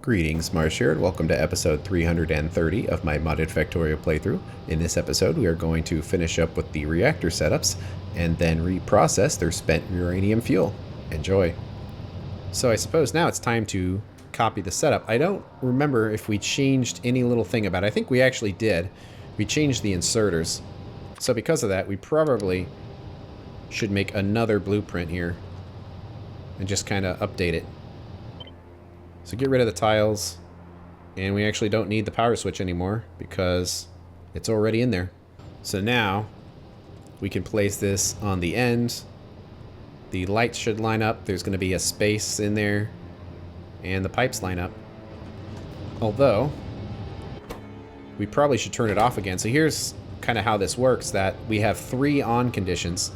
Greetings, Marsh here, and welcome to episode 330 of my modded Factorio playthrough. In this episode, we are going to finish up with the reactor setups and then reprocess their spent uranium fuel. Enjoy. So I suppose now it's time to copy the setup. I don't remember if we changed any little thing about it. I think we actually did. We changed the inserters. So because of that, we probably should make another blueprint here and just kind of update it. So get rid of the tiles, and we actually don't need the power switch anymore because it's already in there. So now we can place this on the end. The lights should line up. There's going to be a space in there, and the pipes line up. Although, we probably should turn it off again. So here's kind of how this works, that we have 3 on conditions.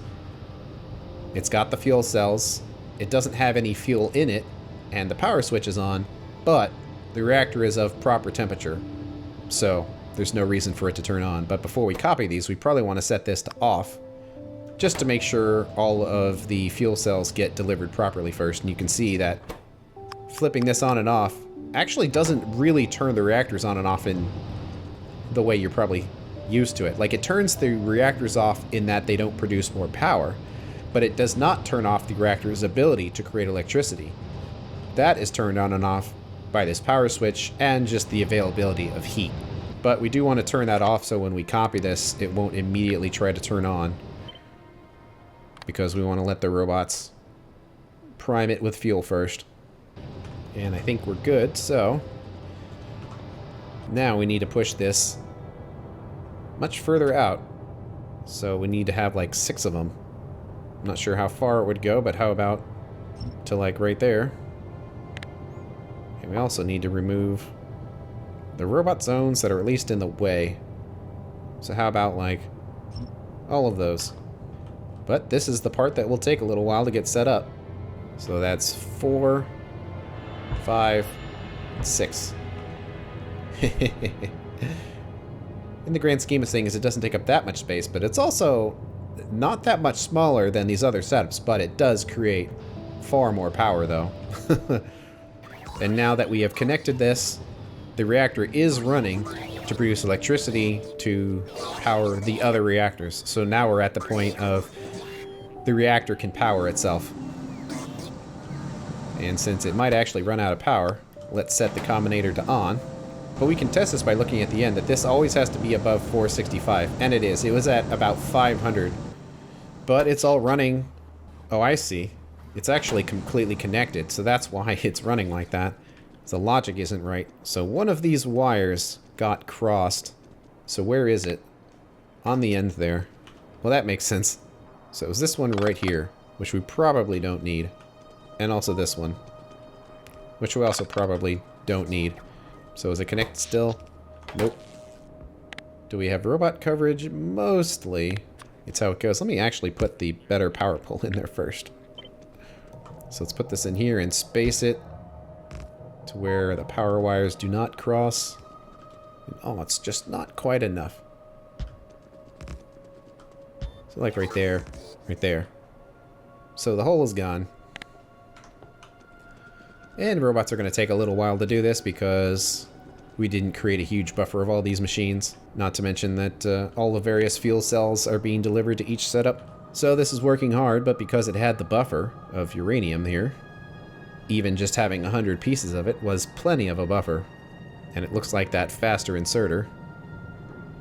It's got the fuel cells. It doesn't have any fuel in it. And the power switch is on, but the reactor is of proper temperature, so there's no reason for it to turn on. But before we copy these, we probably want to set this to off, just to make sure all of the fuel cells get delivered properly first. And you can see that flipping this on and off actually doesn't really turn the reactors on and off in the way you're probably used to it. Like, it turns the reactors off in that they don't produce more power, but it does not turn off the reactor's ability to create electricity. That is turned on and off by this power switch and just the availability of heat. But we do want to turn that off so when we copy this, it won't immediately try to turn on, because we want to let the robots prime it with fuel first. And I think we're good, so now we need to push this much further out. So we need to have like 6 of them. I'm not sure how far it would go, but how about to like right there? And we also need to remove the robot zones that are at least in the way. So how about like all of those? But this is the part that will take a little while to get set up. So that's 4, 5, 6. In the grand scheme of things, it doesn't take up that much space, but it's also not that much smaller than these other setups, but it does create far more power though. And now that we have connected this, the reactor is running to produce electricity to power the other reactors. So now we're at the point of the reactor can power itself. And since it might actually run out of power, let's set the combinator to on. But we can test this by looking at the end, that this always has to be above 465. And it is. It was at about 500. But it's all running. Oh, I see. It's actually completely connected, so that's why it's running like that. The logic isn't right. So one of these wires got crossed. So where is it? On the end there. Well, that makes sense. So it was this one right here, which we probably don't need. And also this one, which we also probably don't need. So is it connected still? Nope. Do we have robot coverage? Mostly. It's how it goes. Let me actually put the better power pole in there first. So let's put this in here and space it to where the power wires do not cross. Oh, it's just not quite enough. So like right there, right there. So the hole is gone. And robots are going to take a little while to do this because we didn't create a huge buffer of all these machines. Not to mention that all the various fuel cells are being delivered to each setup. So this is working hard, but because it had the buffer of uranium here, even just having 100 pieces of it was plenty of a buffer. And it looks like that faster inserter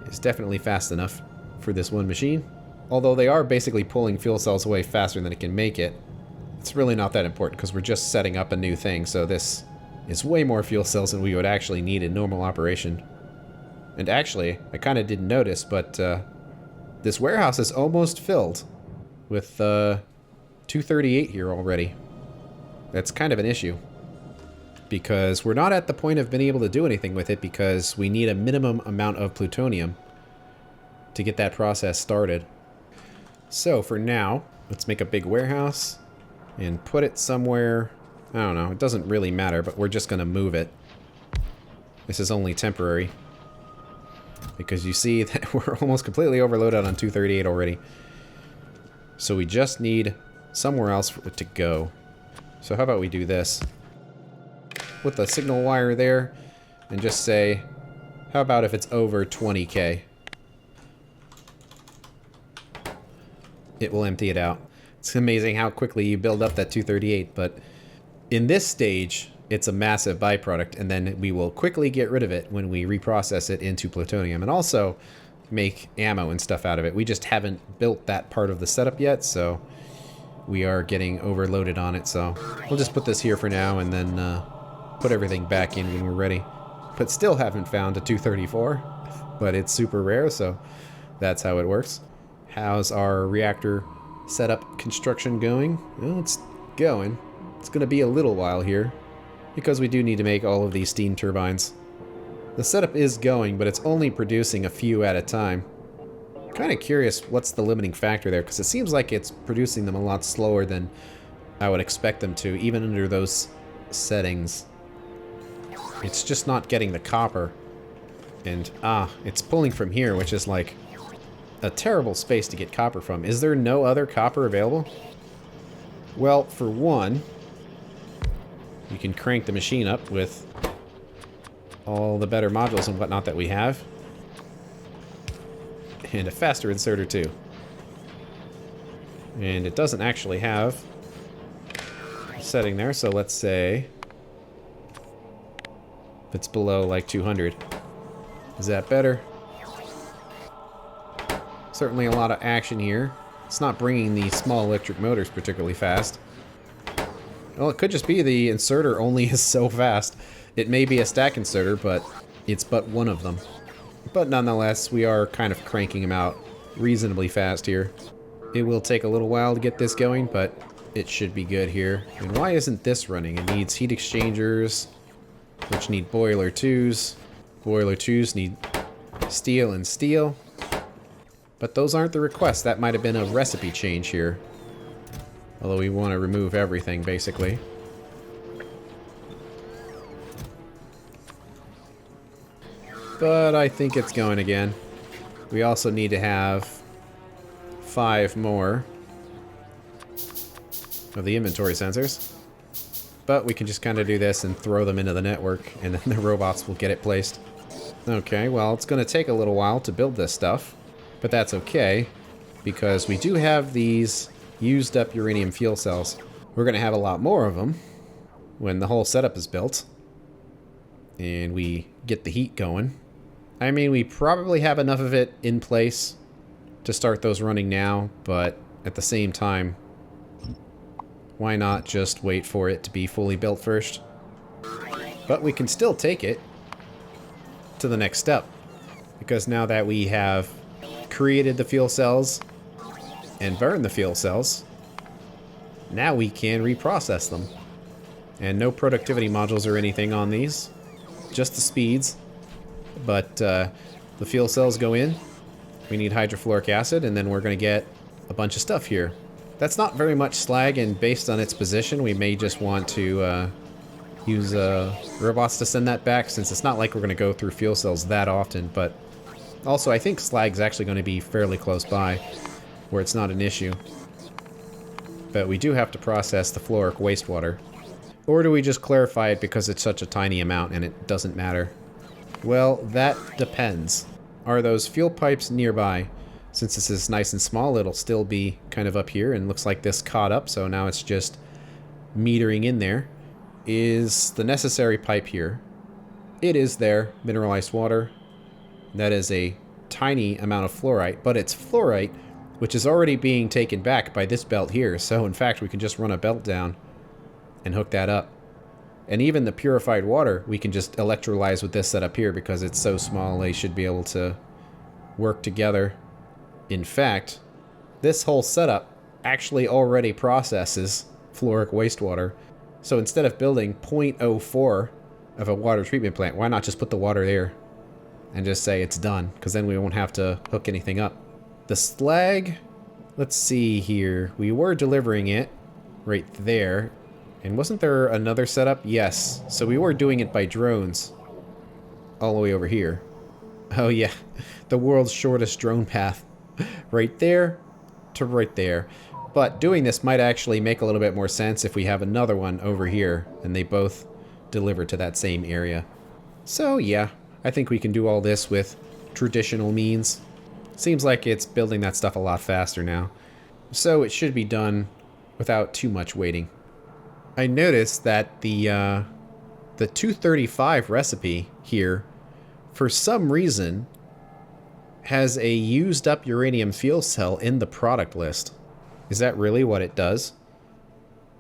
is definitely fast enough for this one machine. Although they are basically pulling fuel cells away faster than it can make it, it's really not that important because we're just setting up a new thing, so this is way more fuel cells than we would actually need in normal operation. And actually, I kind of didn't notice, but this warehouse is almost filled with 238 here already. That's kind of an issue, because we're not at the point of being able to do anything with it because we need a minimum amount of plutonium to get that process started. So for now, let's make a big warehouse and put it somewhere. I don't know, it doesn't really matter, but we're just gonna move it. This is only temporary, because you see that we're almost completely overloaded on 238 already. So we just need somewhere else for it to go. So how about we do this? with a signal wire there and just say, how about if it's over 20K? It will empty it out. It's amazing how quickly you build up that 238, but in this stage, it's a massive byproduct, and then we will quickly get rid of it when we reprocess it into plutonium, and also make ammo and stuff out of it. We just haven't built that part of the setup yet, so we are getting overloaded on it, so we'll just put this here for now and then put everything back in when we're ready. But still haven't found a 234, but it's super rare, so that's how it works. How's our reactor setup construction going? Well, it's going. It's going to be a little while here, because we do need to make all of these steam turbines. The setup is going, but it's only producing a few at a time. Kind of curious what's the limiting factor there, because it seems like it's producing them a lot slower than I would expect them to, even under those settings. It's just not getting the copper. And, it's pulling from here, which is like a terrible space to get copper from. Is there no other copper available? Well, for one, you can crank the machine up with all the better modules and whatnot that we have. And a faster inserter too. And it doesn't actually have a setting there, so let's say if it's below like 200. Is that better? Certainly a lot of action here. It's not bringing the small electric motors particularly fast. Well, it could just be the inserter only is so fast. It may be a stack inserter, but it's but one of them. But nonetheless, we are kind of cranking them out reasonably fast here. It will take a little while to get this going, but it should be good here. And why isn't this running? It needs heat exchangers, which need boiler 2s. Boiler 2s need steel and steel. But those aren't the requests. That might have been a recipe change here. Although we want to remove everything, basically. But I think it's going again. We also need to have 5 more of the inventory sensors. But we can just kind of do this and throw them into the network, and then the robots will get it placed. Okay, well, it's going to take a little while to build this stuff. But that's okay, because we do have these used up uranium fuel cells. We're going to have a lot more of them when the whole setup is built. And we get the heat going. I mean, we probably have enough of it in place to start those running now, but at the same time, why not just wait for it to be fully built first? But we can still take it to the next step, because now that we have created the fuel cells and burned the fuel cells, now we can reprocess them. And no productivity modules or anything on these, just the speeds. But the fuel cells go in, we need hydrofluoric acid, and then we're going to get a bunch of stuff here. That's not very much slag, and based on its position, we may just want to use robots to send that back, since it's not like we're going to go through fuel cells that often. But also, I think slag's actually going to be fairly close by, where it's not an issue. But we do have to process the fluoric wastewater. Or do we just clarify it because it's such a tiny amount and it doesn't matter? Well, that depends. Are those fuel pipes nearby? Since this is nice and small, it'll still be kind of up here, and looks like this caught up, so now it's just metering in there. Is the necessary pipe here? It is there. Mineralized water. That is a tiny amount of fluorite, but it's fluorite, which is already being taken back by this belt here, so in fact we can just run a belt down and hook that up. And even the purified water, we can just electrolyze with this setup here, because it's so small they should be able to work together. In fact, this whole setup actually already processes fluoric wastewater. So instead of building 0.04 of a water treatment plant, why not just put the water there and just say it's done? Because then we won't have to hook anything up. The slag, let's see here. We were delivering it right there. And wasn't there another setup? Yes. So we were doing it by drones all the way over here. Oh yeah, the world's shortest drone path. Right there to right there. But doing this might actually make a little bit more sense if we have another one over here and they both delivered to that same area. So yeah, I think we can do all this with traditional means. Seems like it's building that stuff a lot faster now. So it should be done without too much waiting. I noticed that the 235 recipe here, for some reason, has a used up uranium fuel cell in the product list. Is that really what it does?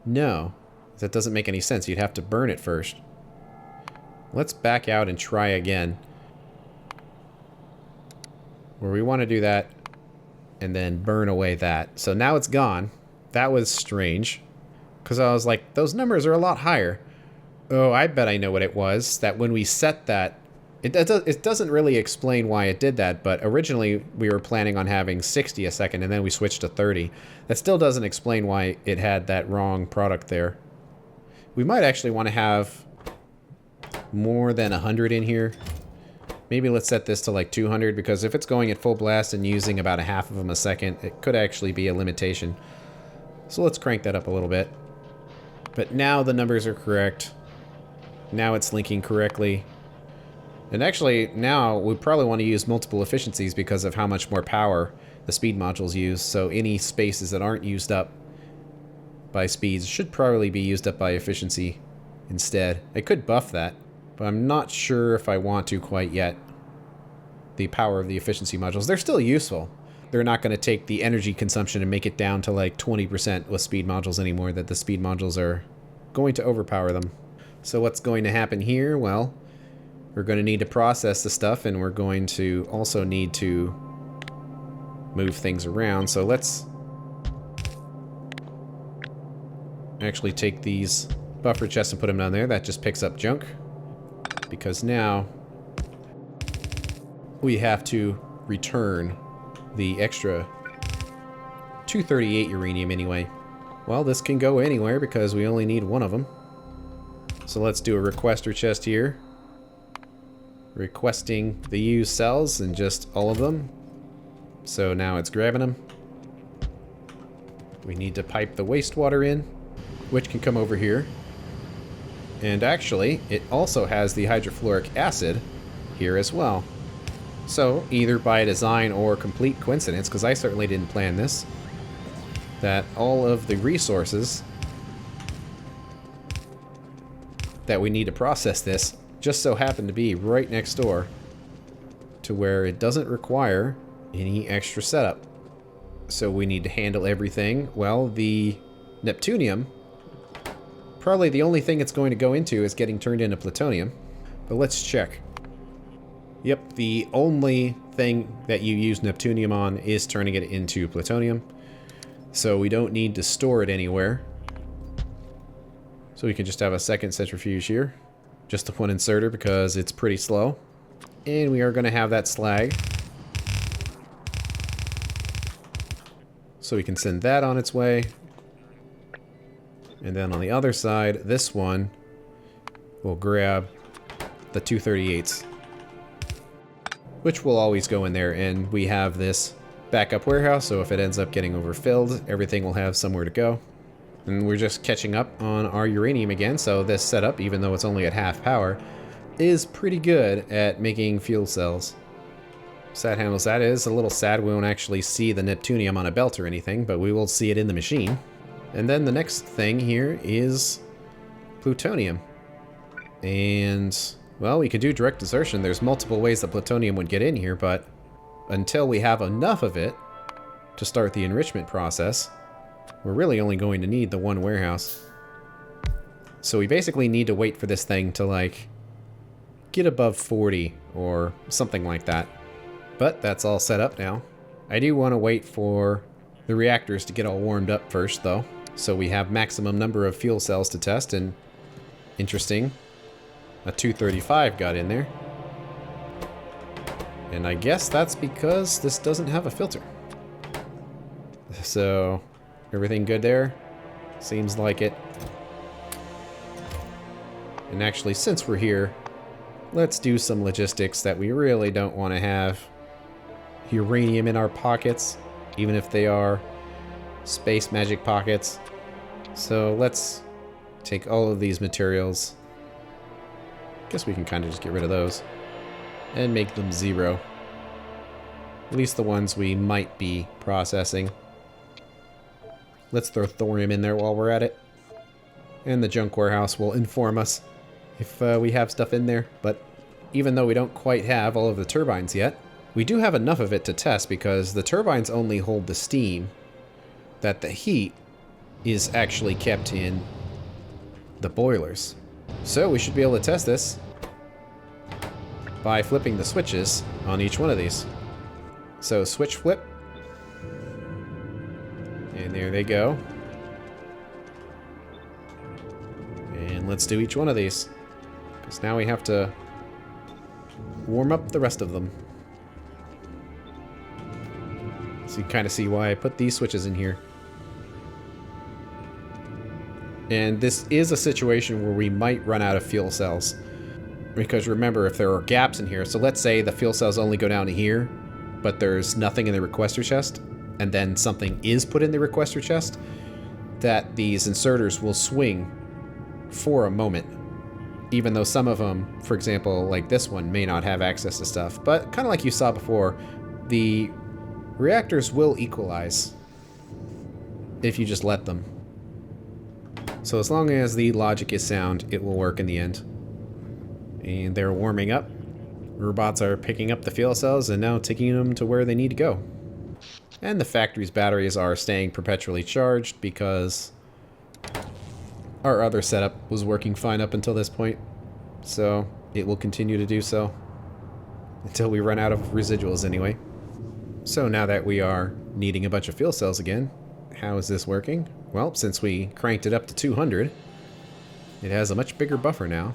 No, that doesn't make any sense. You'd have to burn it first. Let's back out and try again. Where we want to do that and then burn away that. So now it's gone. That was strange. Because I was like, those numbers are a lot higher. Oh, I bet I know what it was. That when we set that, it doesn't really explain why it did that, but originally we were planning on having 60 a second and then we switched to 30. That still doesn't explain why it had that wrong product there. We might actually want to have more than 100 in here. Maybe let's set this to like 200, because if it's going at full blast and using about a half of them a second, it could actually be a limitation. So let's crank that up a little bit. But now the numbers are correct. Now it's linking correctly. And actually, now we probably want to use multiple efficiencies because of how much more power the speed modules use. So any spaces that aren't used up by speeds should probably be used up by efficiency instead. I could buff that, but I'm not sure if I want to quite yet. The power of the efficiency modules. They're still useful. They're not going to take the energy consumption and make it down to like 20% with speed modules anymore, that the speed modules are going to overpower them. So what's going to happen here? Well, we're going to need to process the stuff, and we're going to also need to move things around. So let's actually take these buffer chests and put them down there. That just picks up junk. Because now we have to return the extra 238 uranium anyway. Well, this can go anywhere because we only need one of them. So let's do a requester chest here. Requesting the used cells and just all of them. So now it's grabbing them. We need to pipe the wastewater in, which can come over here. And actually, it also has the hydrofluoric acid here as well. So, either by design or complete coincidence, because I certainly didn't plan this, that all of the resources that we need to process this just so happen to be right next door to where it doesn't require any extra setup. So we need to handle everything. Well, the neptunium, probably the only thing it's going to go into is getting turned into plutonium. But let's check. Yep, the only thing that you use neptunium on is turning it into plutonium. So we don't need to store it anywhere. So we can just have a second centrifuge here. Just the one inserter because it's pretty slow. And we are going to have that slag. So we can send that on its way. And then on the other side, this one will grab the 238s. Which will always go in there, and we have this backup warehouse, so if it ends up getting overfilled, everything will have somewhere to go. And we're just catching up on our uranium again, so this setup, even though it's only at half power, is pretty good at making fuel cells. So that handles that. It is a little sad we won't actually see the neptunium on a belt or anything, but we will see it in the machine. And then the next thing here is plutonium. And, well, we could do direct desertion. There's multiple ways that plutonium would get in here, but until we have enough of it to start the enrichment process, we're really only going to need the one warehouse. So we basically need to wait for this thing to, like, get above 40 or something like that. But that's all set up now. I do want to wait for the reactors to get all warmed up first, though. So we have maximum number of fuel cells to test, and interesting, a 235 got in there. And I guess that's because this doesn't have a filter. So, everything good there? Seems like it. And actually, since we're here, let's do some logistics that we really don't want to have uranium in our pockets, even if they are space magic pockets. So let's take all of these materials Guess we can kind of just get rid of those and make them 0. At least the ones we might be processing. Let's throw thorium in there while we're at it. And the junk warehouse will inform us if we have stuff in there. But even though we don't quite have all of the turbines yet, we do have enough of it to test because the turbines only hold the steam, that the heat is actually kept in the boilers. So we should be able to test this by flipping the switches on each one of these. So switch flip. And there they go. And let's do each one of these, because now we have to warm up the rest of them. So you kind of see why I put these switches in here. And this is a situation where we might run out of fuel cells. Because remember, if there are gaps in here, so let's say the fuel cells only go down to here, but there's nothing in the requester chest, and then something is put in the requester chest, that these inserters will swing for a moment. Even though some of them, for example, like this one, may not have access to stuff. But kind of like you saw before, the reactors will equalize if you just let them. So as long as the logic is sound, it will work in the end. And they're warming up. Robots are picking up the fuel cells and now taking them to where they need to go. And the factory's batteries are staying perpetually charged because our other setup was working fine up until this point. So it will continue to do so until we run out of residuals anyway. So now that we are needing a bunch of fuel cells again, how is this working? Well, since we cranked it up to 200, it has a much bigger buffer now.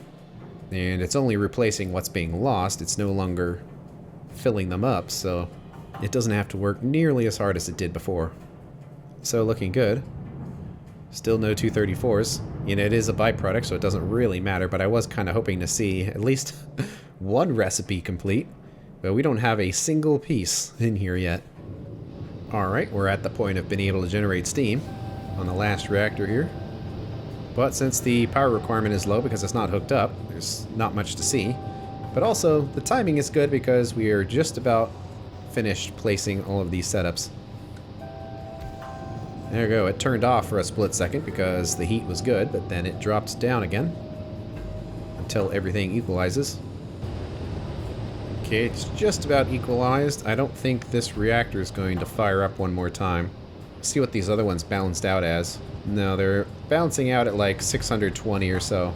And it's only replacing what's being lost. It's no longer filling them up, so it doesn't have to work nearly as hard as it did before. So looking good. Still no 234s. You know, it is a byproduct, so it doesn't really matter, but I was kind of hoping to see at least one recipe complete. But we don't have a single piece in here yet. Alright, we're at the point of being able to generate steam on the last reactor here. But since the power requirement is low because it's not hooked up, there's not much to see. But also, the timing is good because we are just about finished placing all of these setups. There we go, it turned off for a split second because the heat was good, but then it drops down again until everything equalizes. Okay, it's just about equalized. I don't think this reactor is going to fire up one more time. Let's see what these other ones balanced out as. No, they're balancing out at like 620 or so.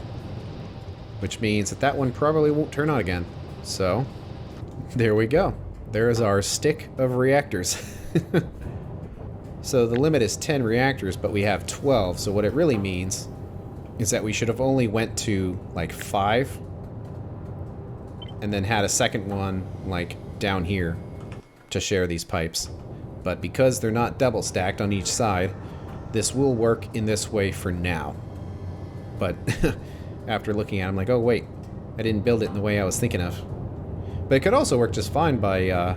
Which means that that one probably won't turn on again. So, there we go. There's our stick of reactors. So the limit is 10 reactors, but we have 12. So what it really means is that we should have only went to like 5. And then had a second one like down here to share these pipes. But because they're not double stacked on each side, this will work in this way for now. But after looking at it, I'm like, oh wait, I didn't build it in the way I was thinking of. But it could also work just fine by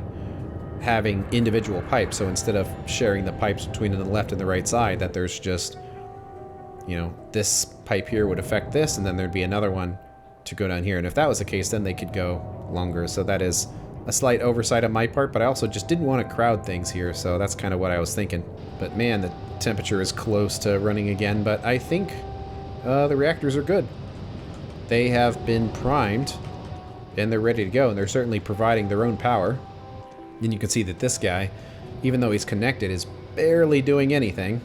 having individual pipes. So instead of sharing the pipes between the left and the right side, that there's just, you know, this pipe here would affect this, and then there'd be another one to go down here. And if that was the case, then they could go longer. So that is a slight oversight on my part, but I also just didn't want to crowd things here, so that's kind of what I was thinking. But man, the temperature is close to running again, but I think the reactors are good. They have been primed, and they're ready to go, and they're certainly providing their own power. And you can see that this guy, even though he's connected, is barely doing anything,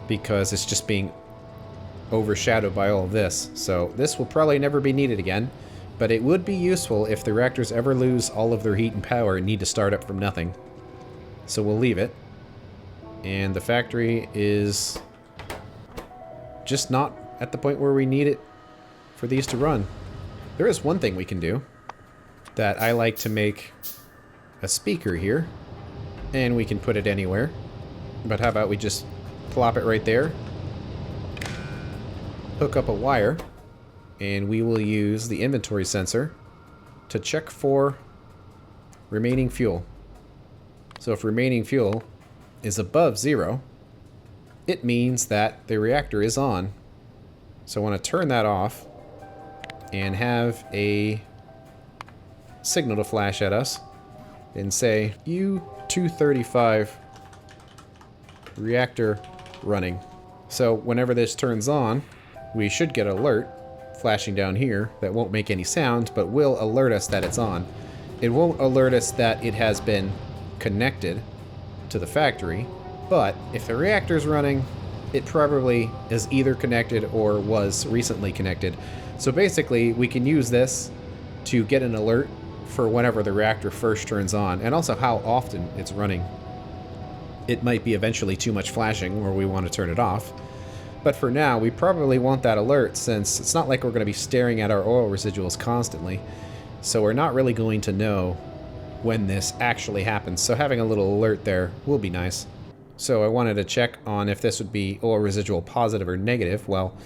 because it's just being overshadowed by all of this. So this will probably never be needed again, but it would be useful if the reactors ever lose all of their heat and power and need to start up from nothing. So we'll leave it. And the factory is just not at the point where we need it for these to run. There is one thing we can do that I like to make a speaker here, and we can put it anywhere. But how about we just plop it right there, hook up a wire, and we will use the inventory sensor to check for remaining fuel. So if remaining fuel is above 0, it means that the reactor is on. So I want to turn that off and have a signal to flash at us and say, U-235 reactor running. So whenever this turns on, we should get an alert flashing down here that won't make any sound, but will alert us that it's on. It won't alert us that it has been connected to the factory, but if the reactor's running, it probably is either connected or was recently connected. So basically, we can use this to get an alert for whenever the reactor first turns on, and also how often it's running. It might be eventually too much flashing where we want to turn it off. But for now, we probably want that alert since it's not like we're going to be staring at our oil residuals constantly. So we're not really going to know when this actually happens. So having a little alert there will be nice. So I wanted to check on if this would be oil residual positive or negative. Well,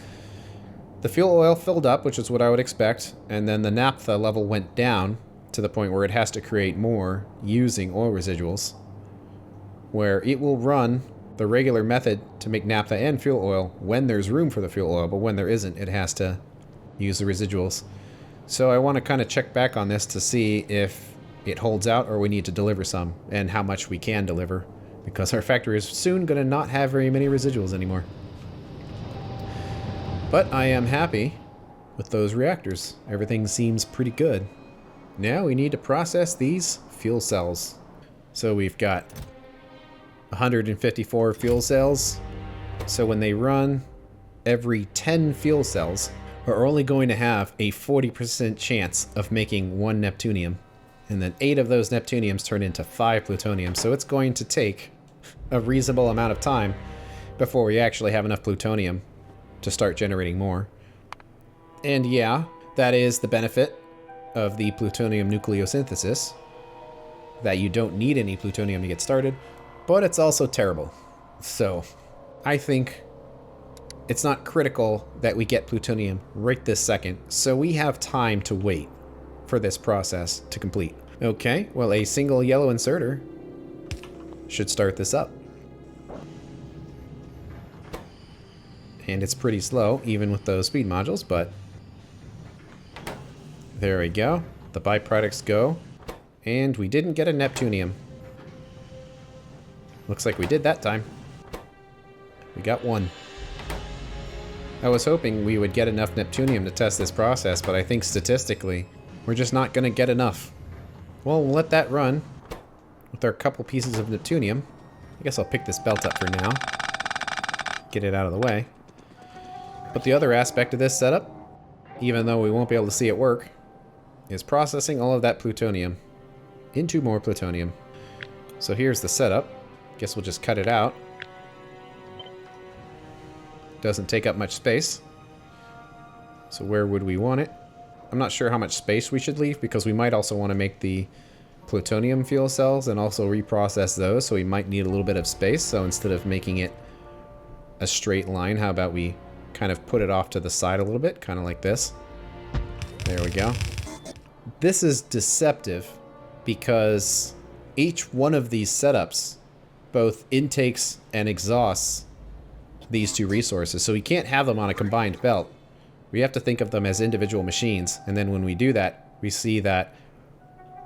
the fuel oil filled up, which is what I would expect, and then the naphtha level went down to the point where it has to create more using oil residuals, where it will run the regular method to make naphtha and fuel oil when there's room for the fuel oil, but when there isn't, it has to use the residuals. So I want to kind of check back on this to see if it holds out or we need to deliver some, and how much we can deliver, because our factory is soon going to not have very many residuals anymore. But I am happy with those reactors. Everything seems pretty good. Now we need to process these fuel cells. So we've got 154 fuel cells. So when they run, every 10 fuel cells are only going to have a 40% chance of making 1 neptunium. And then 8 of those neptuniums turn into 5 plutonium. So it's going to take a reasonable amount of time before we actually have enough plutonium to start generating more. And yeah, that is the benefit of the plutonium nucleosynthesis, that you don't need any plutonium to get started, but it's also terrible. So I think it's not critical that we get plutonium right this second, so we have time to wait for this process to complete. Okay, well, a single yellow inserter should start this up. And it's pretty slow, even with those speed modules, but there we go. The byproducts go. And we didn't get a neptunium. Looks like we did that time. We got 1. I was hoping we would get enough neptunium to test this process, but I think statistically, we're just not going to get enough. Well, we'll let that run with our couple pieces of neptunium. I guess I'll pick this belt up for now. Get it out of the way. But the other aspect of this setup, even though we won't be able to see it work, is processing all of that plutonium into more plutonium. So here's the setup. Guess we'll just cut it out. Doesn't take up much space. So where would we want it? I'm not sure how much space we should leave, because we might also want to make the plutonium fuel cells and also reprocess those, so we might need a little bit of space. So instead of making it a straight line, how about we kind of put it off to the side a little bit, kind of like this. There we go. This is deceptive because each one of these setups both intakes and exhausts these 2 resources, so we can't have them on a combined belt. We have to think of them as individual machines, and then when we do that, we see that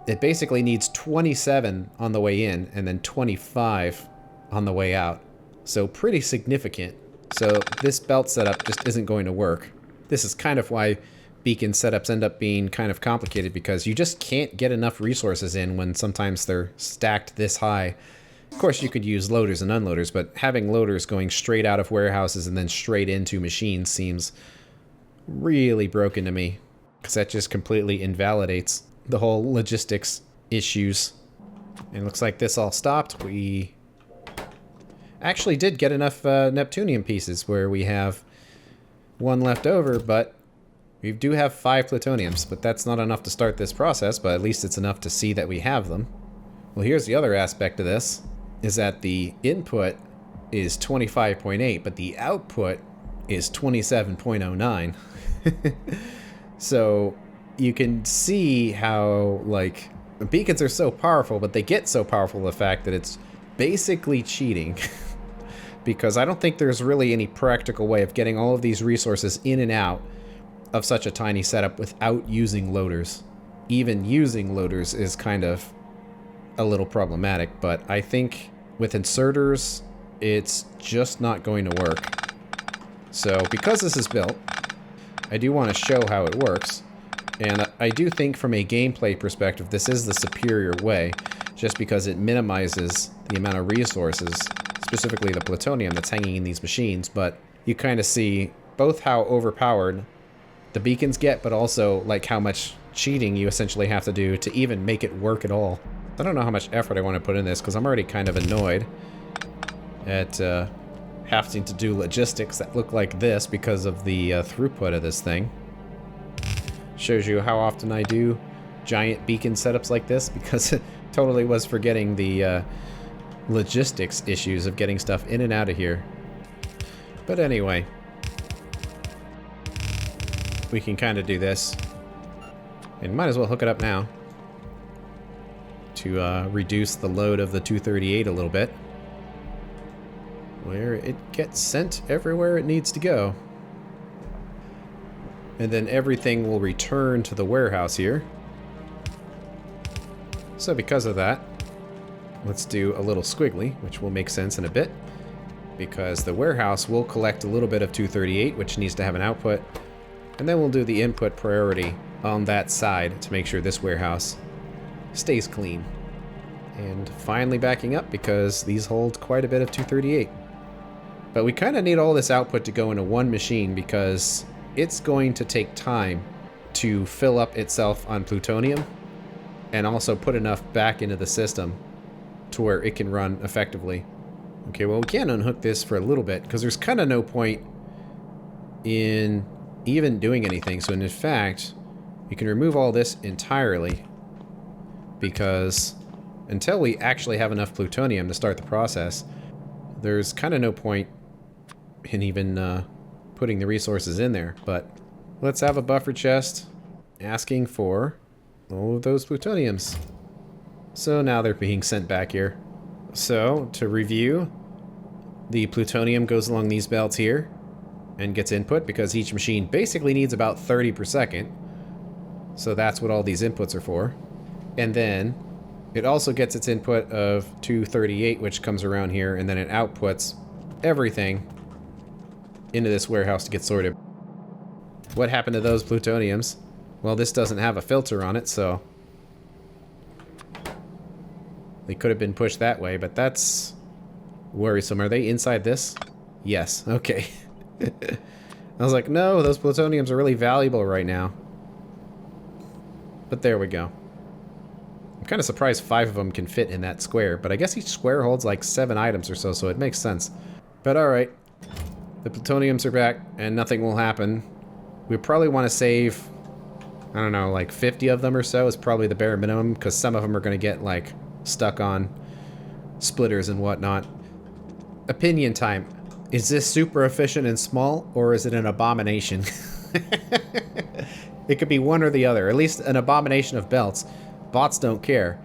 it basically needs 27 on the way in and then 25 on the way out. So pretty significant. So this belt setup just isn't going to work. This is kind of why beacon setups end up being kind of complicated, because you just can't get enough resources in when sometimes they're stacked this high. Of course, you could use loaders and unloaders, but having loaders going straight out of warehouses and then straight into machines seems really broken to me, because that just completely invalidates the whole logistics issues. And it looks like this all stopped. We actually did get enough neptunium pieces where we have 1 left over, but we do have 5 plutoniums, but that's not enough to start this process, but at least it's enough to see that we have them. Well, here's the other aspect of this, is that the input is 25.8, but the output is 27.09. So you can see how, like, beacons are so powerful, but they get so powerful the fact that it's basically cheating. Because I don't think there's really any practical way of getting all of these resources in and out of such a tiny setup without using loaders. Even using loaders is kind of a little problematic, but I think with inserters, it's just not going to work. So because this is built, I do want to show how it works. And I do think from a gameplay perspective, this is the superior way, just because it minimizes the amount of resources, specifically the plutonium that's hanging in these machines. But you kind of see both how overpowered the beacons get, but also like how much cheating you essentially have to do to even make it work at all. I don't know how much effort I want to put in this, because I'm already kind of annoyed at having to do logistics that look like this because of the throughput of this thing. Shows you how often I do giant beacon setups like this, because it totally was forgetting the logistics issues of getting stuff in and out of here. But anyway, we can kind of do this, and might as well hook it up now to reduce the load of the 238 a little bit, where it gets sent everywhere it needs to go. And then everything will return to the warehouse here. So because of that, let's do a little squiggly, which will make sense in a bit, because the warehouse will collect a little bit of 238, which needs to have an output, and then we'll do the input priority on that side to make sure this warehouse stays clean. And finally backing up, because these hold quite a bit of 238. But we kind of need all this output to go into one machine, because it's going to take time to fill up itself on plutonium and also put enough back into the system to where it can run effectively. Okay, well, we can unhook this for a little bit, because there's kind of no point in even doing anything. So in fact, you can remove all this entirely, because until we actually have enough plutonium to start the process, there's kind of no point in even putting the resources in there. But let's have a buffer chest asking for all of those plutoniums. So now they're being sent back here. So to review, the plutonium goes along these belts here and gets input, because each machine basically needs about 30 per second. So that's what all these inputs are for. And then it also gets its input of 238, which comes around here, and then it outputs everything into this warehouse to get sorted. What happened to those plutoniums? Well, this doesn't have a filter on it, so they could have been pushed that way, but that's worrisome. Are they inside this? Yes. Okay. I was like, no, those plutoniums are really valuable right now. But there we go. I'm kind of surprised 5 of them can fit in that square, but I guess each square holds like 7 items or so, so it makes sense. But alright. The plutoniums are back, and nothing will happen. We probably want to save, I don't know, like 50 of them or so is probably the bare minimum, because some of them are going to get, like, stuck on splitters and whatnot. Opinion time. Is this super efficient and small, or is it an abomination? It could be one or the other. At least an abomination of belts. Bots don't care.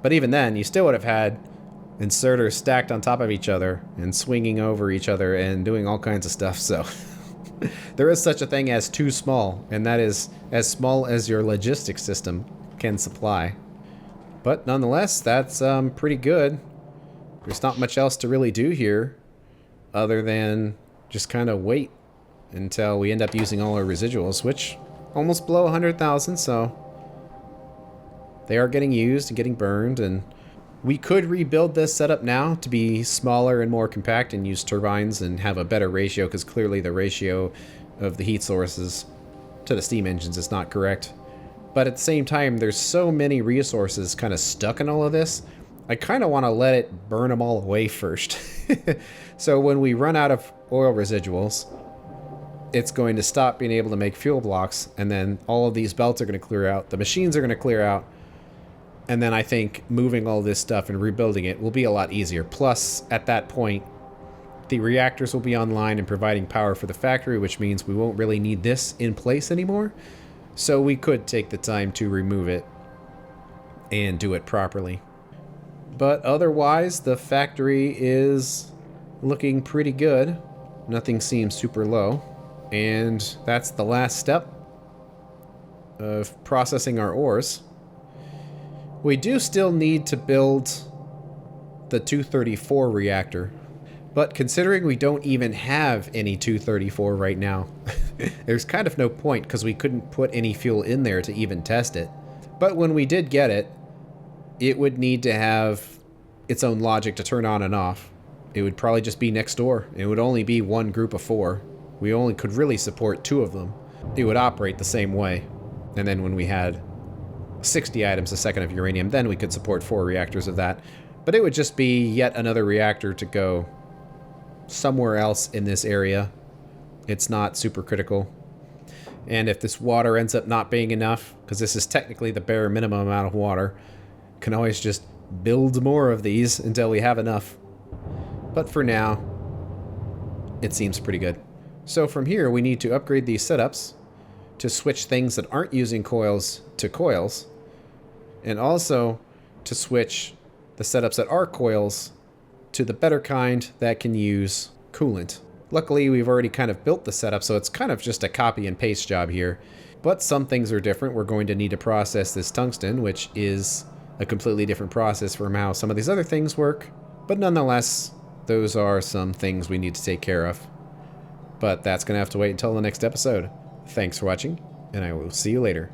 But even then, you still would have had inserters stacked on top of each other and swinging over each other and doing all kinds of stuff, so there is such a thing as too small, and that is as small as your logistics system can supply. But nonetheless, that's pretty good. There's not much else to really do here other than just kind of wait until we end up using all our residuals, which almost below 100,000, so they are getting used and getting burned, and we could rebuild this setup now to be smaller and more compact and use turbines and have a better ratio, because clearly the ratio of the heat sources to the steam engines is not correct. But at the same time, there's so many resources kind of stuck in all of this, I kind of want to let it burn them all away first. So when we run out of oil residuals, it's going to stop being able to make fuel blocks, and then all of these belts are going to clear out, the machines are going to clear out, and then I think moving all this stuff and rebuilding it will be a lot easier. Plus, at that point, the reactors will be online and providing power for the factory, which means we won't really need this in place anymore. So we could take the time to remove it and do it properly. But otherwise, the factory is looking pretty good. Nothing seems super low. And that's the last step. of processing our ores. We do still need to build the 234 reactor, but considering we don't even have any 234 right now, there's kind of no point because we couldn't put any fuel in there to even test it. But when we did get it, it would need to have its own logic to turn on and off. It would probably just be next door. It would only be one group of 4. We only could really support 2 of them. It would operate the same way. And then when we had 60 items a second of uranium, then we could support 4 reactors of that. But it would just be yet another reactor to go somewhere else in this area. It's not super critical. And if this water ends up not being enough, because this is technically the bare minimum amount of water, can always just build more of these until we have enough. But for now, it seems pretty good. So from here, we need to upgrade these setups to switch things that aren't using coils to coils, and also to switch the setups that are coils to the better kind that can use coolant. Luckily, we've already kind of built the setup, so it's kind of just a copy and paste job here. But some things are different. We're going to need to process this tungsten, which is a completely different process from how some of these other things work. But nonetheless, those are some things we need to take care of. But that's going to have to wait until the next episode. Thanks for watching, and I will see you later.